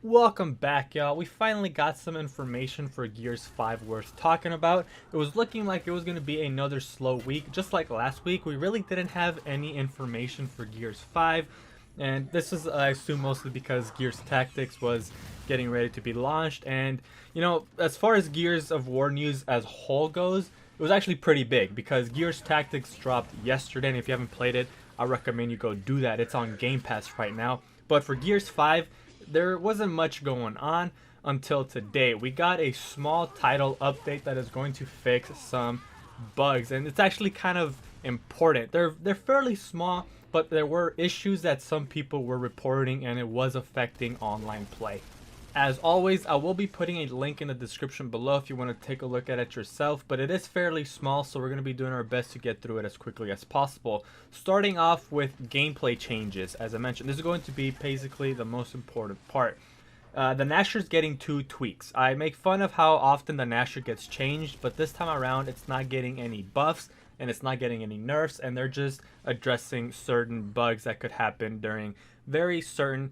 Welcome back, y'all. We finally got some information for Gears 5 worth talking about. It was looking like it was going to be another slow week. Just like last week, we really didn't have any information for Gears 5. And this is, I assume, mostly because Gears Tactics was getting ready to be launched. And, as far as Gears of War news as whole goes, it was actually pretty big because Gears Tactics dropped yesterday. And if you haven't played it, I recommend you go do that. It's on Game Pass right now. But for Gears 5, there wasn't much going on until today. We got a small title update that is going to fix some bugs, and it's actually kind of important. They're fairly small, but there were issues that some people were reporting, and it was affecting online play. As always, I will be putting a link in the description below if you want to take a look at it yourself, but it is fairly small, so we're going to be doing our best to get through it as quickly as possible. Starting off with gameplay changes. As I mentioned, this is going to be basically the most important part. The Gnasher's getting 2 tweaks. I make fun of how often the Gnasher gets changed, but this time around it's not getting any buffs and it's not getting any nerfs, and they're just addressing certain bugs that could happen during very certain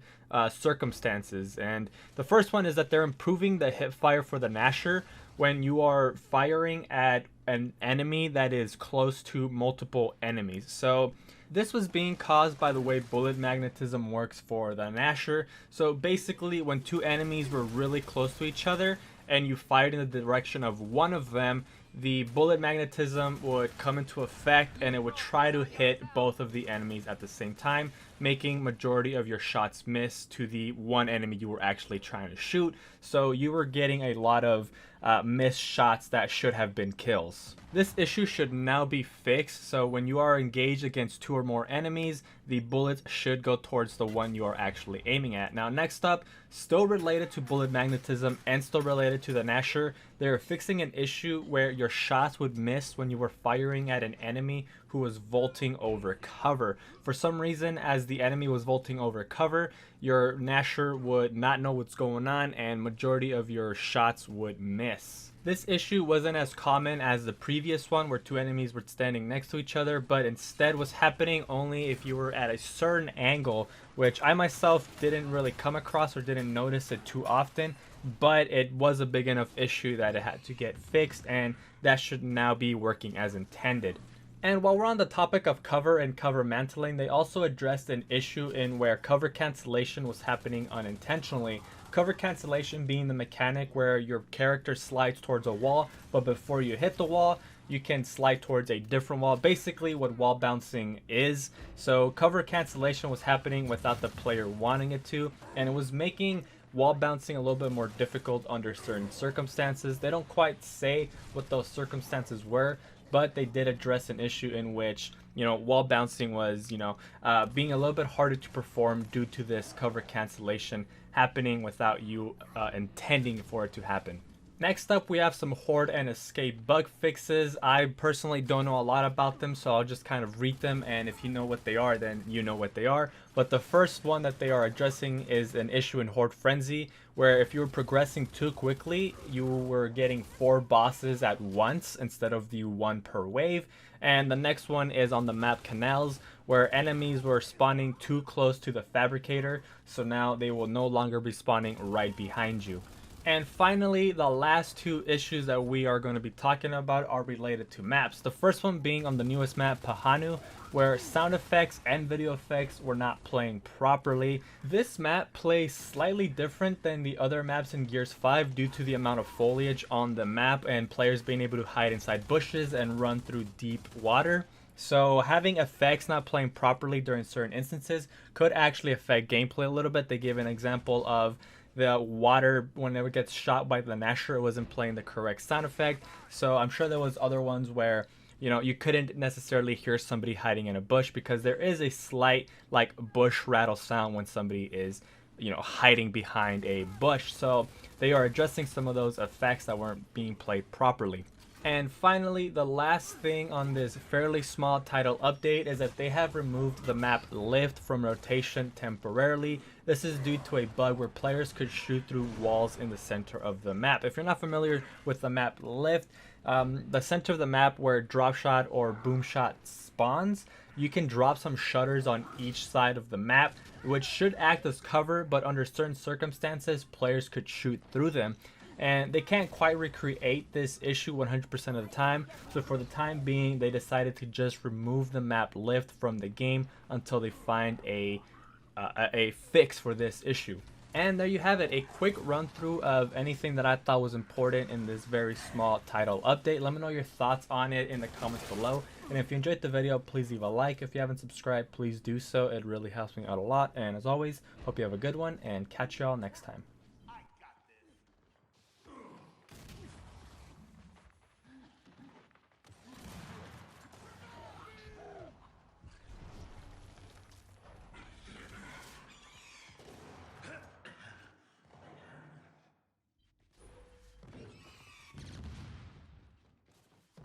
circumstances. And the first one is that they're improving the hip fire for the Gnasher when you are firing at an enemy that is close to multiple enemies. So this was being caused by the way bullet magnetism works for the Gnasher. So basically, when 2 enemies were really close to each other and you fired in the direction of one of them, the bullet magnetism would come into effect and it would try to hit both of the enemies at the same time, making majority of your shots miss to the one enemy you were actually trying to shoot. So you were getting a lot of missed shots that should have been kills. This issue should now be fixed, so when you are engaged against 2 or more enemies, the bullets should go towards the one you are actually aiming at. Now next up, still related to bullet magnetism and still related to the Gnasher, they're fixing an issue where your shots would miss when you were firing at an enemy who was vaulting over cover. For some reason, as the enemy was vaulting over cover, your Gnasher would not know what's going on and majority of your shots would miss. This issue wasn't as common as the previous one where 2 enemies were standing next to each other, but instead was happening only if you were at a certain angle, which I myself didn't really come across or didn't notice it too often, but it was a big enough issue that it had to get fixed, and that should now be working as intended. And while we're on the topic of cover and cover mantling, they also addressed an issue in where cover cancellation was happening unintentionally. Cover cancellation being the mechanic where your character slides towards a wall, but before you hit the wall, you can slide towards a different wall. Basically what wall bouncing is. So cover cancellation was happening without the player wanting it to, and it was making wall bouncing a little bit more difficult under certain circumstances. They don't quite say what those circumstances were, but they did address an issue in which, wall bouncing was, being a little bit harder to perform due to this cover cancellation happening without you intending for it to happen. Next up, we have some Hoard and Escape bug fixes. I personally don't know a lot about them, so I'll just kind of read them, and if you know what they are, then you know what they are. But the first one that they are addressing is an issue in Horde Frenzy, where if you were progressing too quickly, you were getting 4 bosses at once instead of the 1 per wave. And the next one is on the map Canals, where enemies were spawning too close to the Fabricator, so now they will no longer be spawning right behind you. And finally, the last 2 issues that we are going to be talking about are related to maps. The first one being on the newest map, Pahanu, where sound effects and video effects were not playing properly. This map plays slightly different than the other maps in Gears 5 due to the amount of foliage on the map and players being able to hide inside bushes and run through deep water. So having effects not playing properly during certain instances could actually affect gameplay a little bit. They give an example of the water, whenever it gets shot by the Gnasher, it wasn't playing the correct sound effect. So I'm sure there was other ones where, you couldn't necessarily hear somebody hiding in a bush because there is a slight like bush rattle sound when somebody is, hiding behind a bush. So they are addressing some of those effects that weren't being played properly. And finally, the last thing on this fairly small title update is that they have removed the map lift from rotation temporarily. This is due to a bug where players could shoot through walls in the center of the map. If you're not familiar with the map lift, The center of the map where drop shot or boom shot spawns, you can drop some shutters on each side of the map, which should act as cover, but under certain circumstances, players could shoot through them. And they can't quite recreate this issue 100% of the time, so for the time being, they decided to just remove the map lift from the game until they find a fix for this issue. And there you have it, a quick run through of anything that I thought was important in this very small title update. Let me know your thoughts on it in the comments below. And if you enjoyed the video, please leave a like. If you haven't subscribed, please do so. It really helps me out a lot. And as always, hope you have a good one and catch y'all next time.